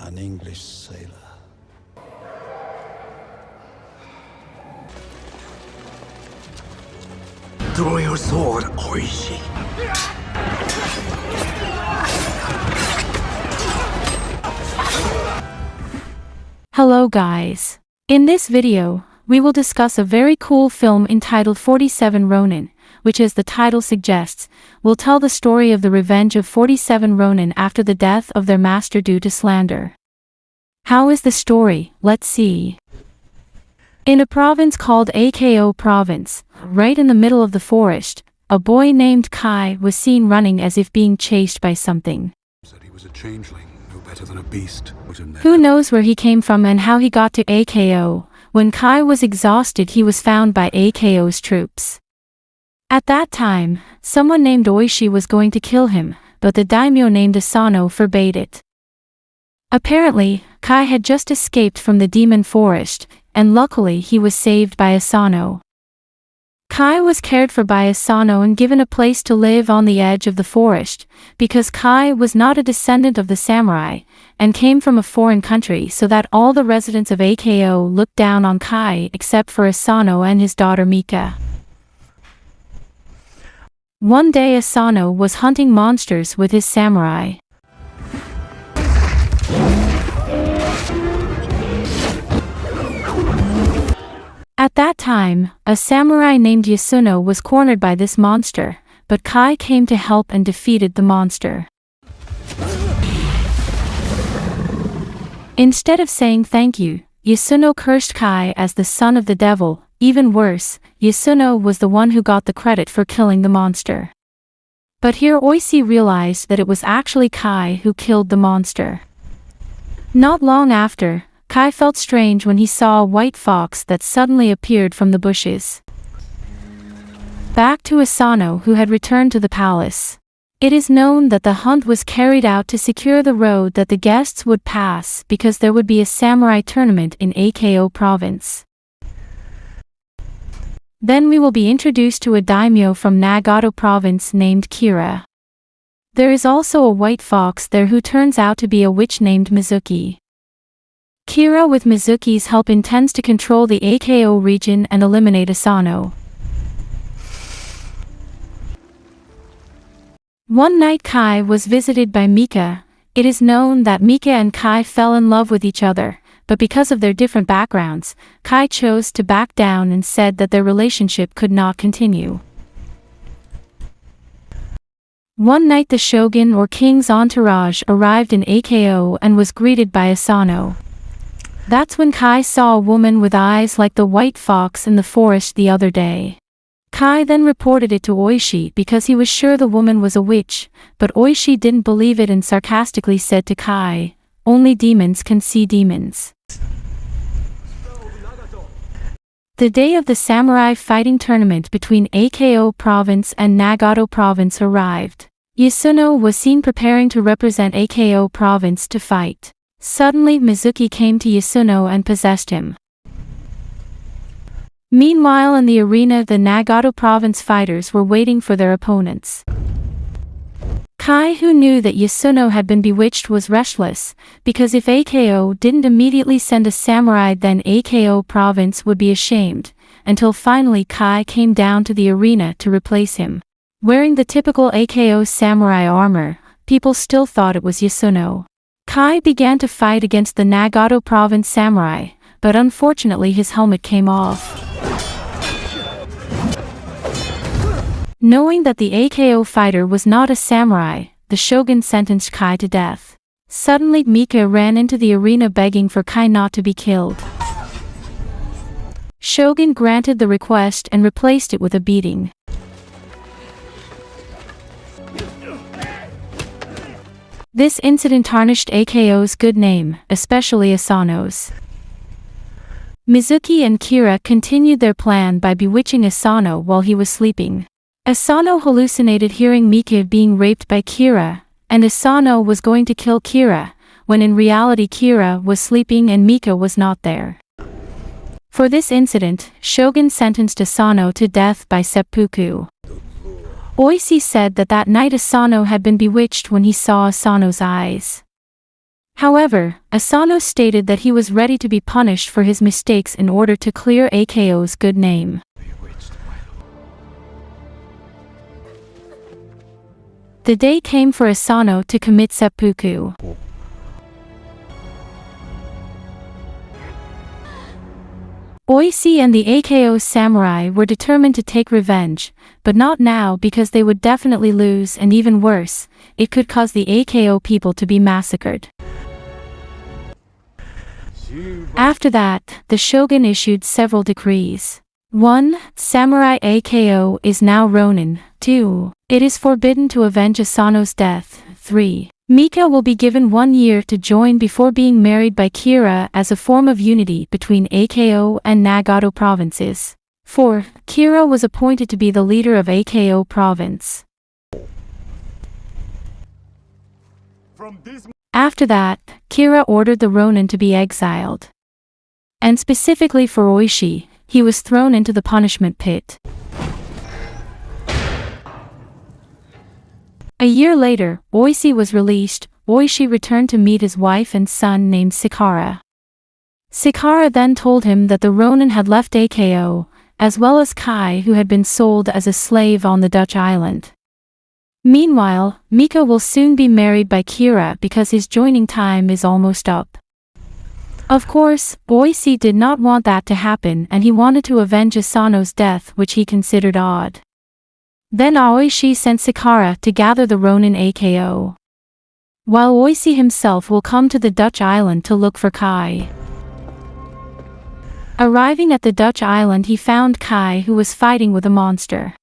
an English sailor. Draw your sword, Oishi. Hello guys. In this video, we will discuss a very cool film entitled 47 Ronin, which as the title suggests, will tell the story of the revenge of 47 Ronin after the death of their master due to slander. How is the story? Let's see. In a province called Ako province, right in the middle of the forest, a boy named Kai was seen running as if being chased by something. Said he was a changeling, no better than a beast. Who knows where he came from and how he got to Ako? When Kai was exhausted, he was found by Ako's troops. At that time, someone named Oishi was going to kill him, but the daimyo named Asano forbade it. Apparently, Kai had just escaped from the demon forest, and luckily he was saved by Asano. Kai was cared for by Asano and given a place to live on the edge of the forest, because Kai was not a descendant of the samurai, and came from a foreign country, so that all the residents of Ako looked down on Kai except for Asano and his daughter Mika. One day Asano was hunting monsters with his samurai. At that time, a samurai named Yasuno was cornered by this monster, but Kai came to help and defeated the monster. Instead of saying thank you, Yasuno cursed Kai as the son of the devil. Even worse, Yasuno was the one who got the credit for killing the monster. But here Oishi realized that it was actually Kai who killed the monster. Not long after, Kai felt strange when he saw a white fox that suddenly appeared from the bushes. Back to Asano, who had returned to the palace. It is known that the hunt was carried out to secure the road that the guests would pass because there would be a samurai tournament in Ako province. Then we will be introduced to a daimyo from Nagato province named Kira. There is also a white fox there who turns out to be a witch named Mizuki. Kira with Mizuki's help intends to control the Ako region and eliminate Asano. One night Kai was visited by Mika. It is known that Mika and Kai fell in love with each other, but because of their different backgrounds, Kai chose to back down and said that their relationship could not continue. One night the shogun or king's entourage arrived in Ako and was greeted by Asano. That's when Kai saw a woman with eyes like the white fox in the forest the other day. Kai then reported it to Oishi because he was sure the woman was a witch, but Oishi didn't believe it and sarcastically said to Kai, "Only demons can see demons." The day of the samurai fighting tournament between Ako province and Nagato province arrived. Yasuno was seen preparing to represent Ako province to fight. Suddenly Mizuki came to Yasuno and possessed him. Meanwhile in the arena the Nagato province fighters were waiting for their opponents. Kai, who knew that Yasuno had been bewitched, was restless, because if Ako didn't immediately send a samurai then Ako province would be ashamed, until finally Kai came down to the arena to replace him. Wearing the typical Ako samurai armor, people still thought it was Yasuno. Kai began to fight against the Nagato province samurai, but unfortunately his helmet came off. Knowing that the Ako fighter was not a samurai, the shogun sentenced Kai to death. Suddenly Mika ran into the arena begging for Kai not to be killed. Shogun granted the request and replaced it with a beating. This incident tarnished Ako's good name, especially Asano's. Mizuki and Kira continued their plan by bewitching Asano while he was sleeping. Asano hallucinated hearing Mika being raped by Kira, and Asano was going to kill Kira, when in reality Kira was sleeping and Mika was not there. For this incident, Shogun sentenced Asano to death by seppuku. Oishi said that night Asano had been bewitched when he saw Asano's eyes. However, Asano stated that he was ready to be punished for his mistakes in order to clear AKO's good name. The day came for Asano to commit seppuku. Oishi and the AKO samurai were determined to take revenge, but not now because they would definitely lose, and even worse, it could cause the AKO people to be massacred. After that, the shogun issued several decrees. 1. Samurai AKO is now Ronin. 2. It is forbidden to avenge Asano's death. 3. Mika will be given 1 year to join before being married by Kira as a form of unity between AKO and Nagato provinces. 4. Kira was appointed to be the leader of AKO province. After that, Kira ordered the Ronin to be exiled. And specifically for Oishi, he was thrown into the punishment pit. A year later, Oishi was released. Oishi returned to meet his wife and son named Sakara. Sakara then told him that the Ronin had left AKO, as well as Kai, who had been sold as a slave on the Dutch island. Meanwhile, Mika will soon be married by Kira because his joining time is almost up. Of course, Oishi did not want that to happen, and he wanted to avenge Asano's death, which he considered odd. Then Oishi sent Sakara to gather the Ronin AKO, while Oishi himself will come to the Dutch island to look for Kai. Arriving at the Dutch island, he found Kai, who was fighting with a monster.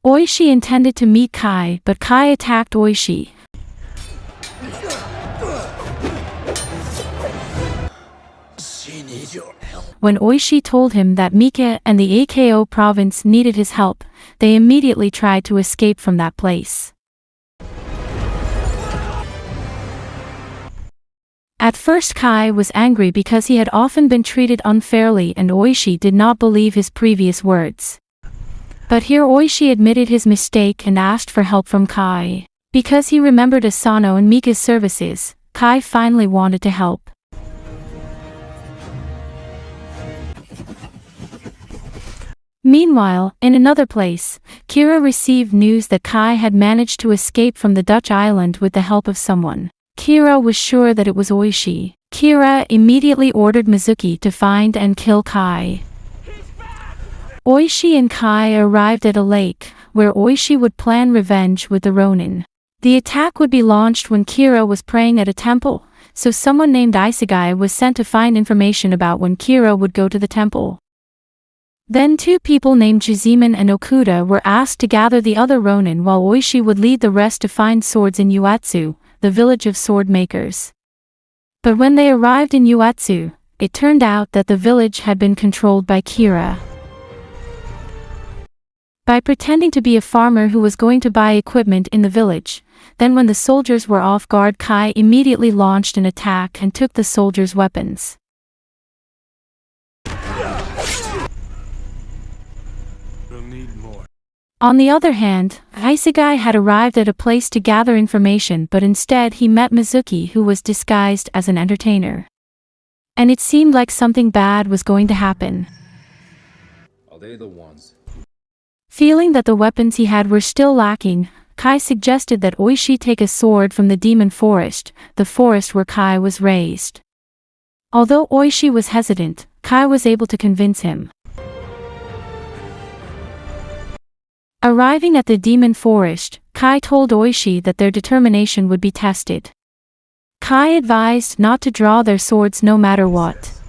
Oishi intended to meet Kai, but Kai attacked Oishi. When Oishi told him that Mika and the AKO province needed his help, they immediately tried to escape from that place. At first, Kai was angry because he had often been treated unfairly, and Oishi did not believe his previous words. But here Oishi admitted his mistake and asked for help from Kai. Because he remembered Asano and Mika's services, Kai finally wanted to help. Meanwhile, in another place, Kira received news that Kai had managed to escape from the Dutch island with the help of someone. Kira was sure that it was Oishi. Kira immediately ordered Mizuki to find and kill Kai. Oishi and Kai arrived at a lake, where Oishi would plan revenge with the Ronin. The attack would be launched when Kira was praying at a temple, so someone named Isegai was sent to find information about when Kira would go to the temple. Then 2 people named Jizeman and Okuda were asked to gather the other Ronin, while Oishi would lead the rest to find swords in Uatsu, the village of sword makers. But when they arrived in Uatsu, it turned out that the village had been controlled by Kira. By pretending to be a farmer who was going to buy equipment in the village, then when the soldiers were off guard, Kai immediately launched an attack and took the soldiers' weapons. On the other hand, Isegai had arrived at a place to gather information, but instead he met Mizuki, who was disguised as an entertainer. And it seemed like something bad was going to happen. Are they the ones? Feeling that the weapons he had were still lacking, Kai suggested that Oishi take a sword from the demon forest, the forest where Kai was raised. Although Oishi was hesitant, Kai was able to convince him. Arriving at the demon forest, Kai told Oishi that their determination would be tested. Kai advised not to draw their swords no matter what.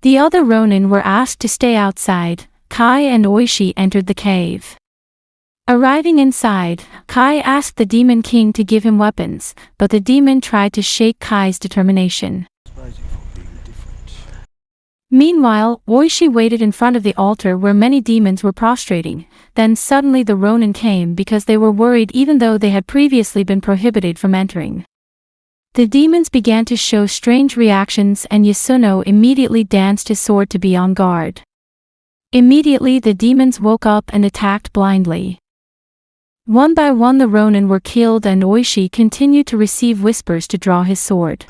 The other Ronin were asked to stay outside. Kai and Oishi entered the cave. Arriving inside, Kai asked the Demon King to give him weapons, but the demon tried to shake Kai's determination. Meanwhile, Oishi waited in front of the altar where many demons were prostrating. Then suddenly the Ronin came because they were worried, even though they had previously been prohibited from entering. The demons began to show strange reactions, and Yasuno immediately danced his sword to be on guard. Immediately the demons woke up and attacked blindly. One by one the Ronin were killed and Oishi continued to receive whispers to draw his sword.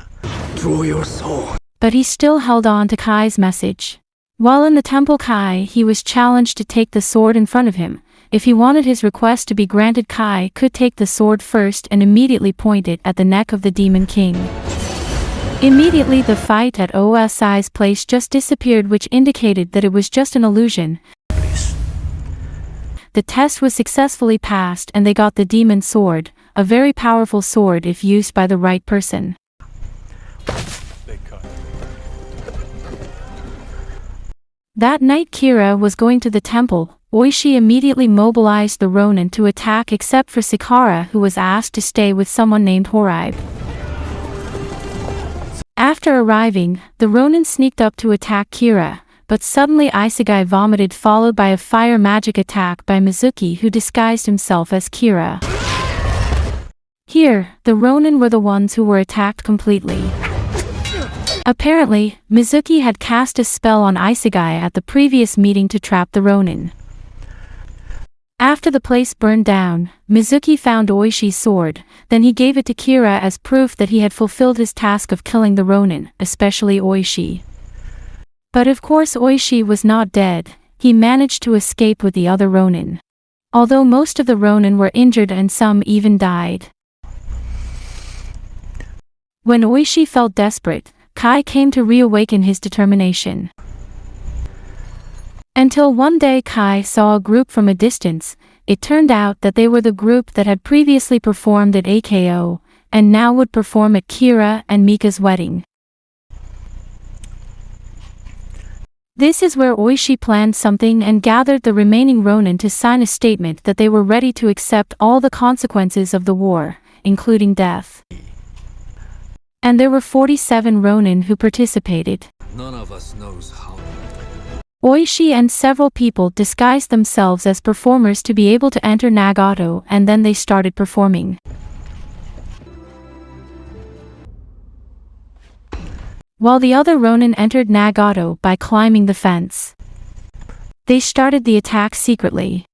Draw your sword. But he still held on to Kai's message. While in the temple he was challenged to take the sword in front of him. If he wanted his request to be granted, Kai could take the sword first and immediately point it at the neck of the Demon King. Immediately the fight at Osi's place just disappeared, which indicated that it was just an illusion. The test was successfully passed and they got the demon sword, a very powerful sword if used by the right person. That night Kira was going to the temple. Oishi immediately mobilized the Ronin to attack except for Sakura, who was asked to stay with someone named Horaibe. After arriving, the Ronin sneaked up to attack Kira, but suddenly Isegai vomited, followed by a fire magic attack by Mizuki, who disguised himself as Kira. Here, the Ronin were the ones who were attacked completely. Apparently, Mizuki had cast a spell on Isegai at the previous meeting to trap the Ronin. After the place burned down, Mizuki found Oishi's sword, then he gave it to Kira as proof that he had fulfilled his task of killing the Ronin, especially Oishi. But of course Oishi was not dead, he managed to escape with the other Ronin. Although most of the Ronin were injured and some even died. When Oishi felt desperate, Kai came to reawaken his determination. Until one day Kai saw a group from a distance. It turned out that they were the group that had previously performed at AKO, and now would perform at Kira and Mika's wedding. This is where Oishi planned something and gathered the remaining Ronin to sign a statement that they were ready to accept all the consequences of the war, including death. And there were 47 Ronin who participated. None of us knows how. Oishi and several people disguised themselves as performers to be able to enter Nagato, and then they started performing. While the other Ronin entered Nagato by climbing the fence. They started the attack secretly.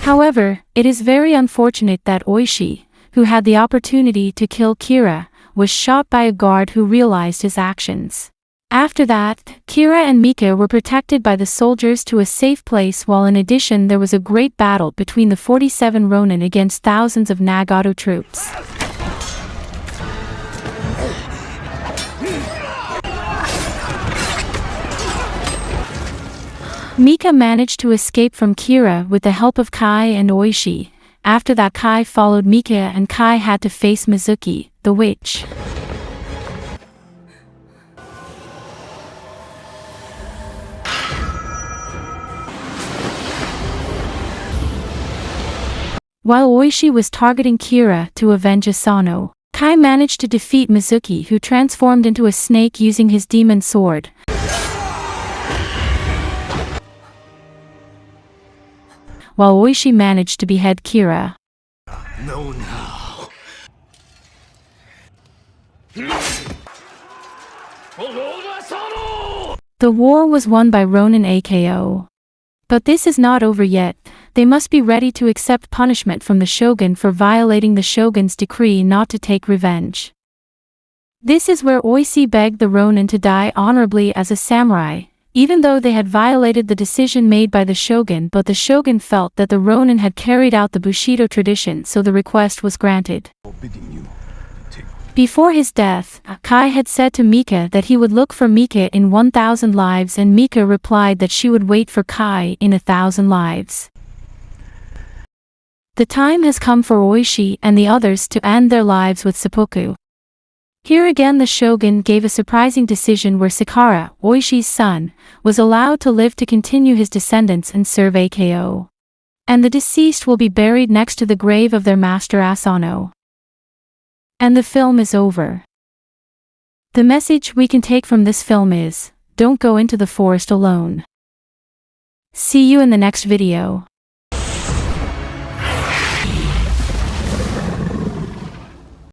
However, it is very unfortunate that Oishi, who had the opportunity to kill Kira, was shot by a guard who realized his actions. After that, Kira and Mika were protected by the soldiers to a safe place, while in addition there was a great battle between the 47 Ronin against thousands of Nagato troops. Mika managed to escape from Kira with the help of Kai and Oishi. After that Kai followed Mika and Kai had to face Mizuki, the witch. While Oishi was targeting Kira to avenge Asano, Kai managed to defeat Mizuki, who transformed into a snake using his demon sword. While Oishi managed to behead Kira. No, now. The war was won by Ronin AKO. But this is not over yet. They must be ready to accept punishment from the shogun for violating the shogun's decree not to take revenge. This is where Oishi begged the Ronin to die honorably as a samurai, even though they had violated the decision made by the shogun, but the shogun felt that the Ronin had carried out the Bushido tradition, so the request was granted. Before his death, Kai had said to Mika that he would look for Mika in 1,000 lives, and Mika replied that she would wait for Kai in 1,000 lives. The time has come for Oishi and the others to end their lives with seppuku. Here again the shogun gave a surprising decision where Sakura, Oishi's son, was allowed to live to continue his descendants and serve AKO. And the deceased will be buried next to the grave of their master Asano. And the film is over. The message we can take from this film is, don't go into the forest alone. See you in the next video.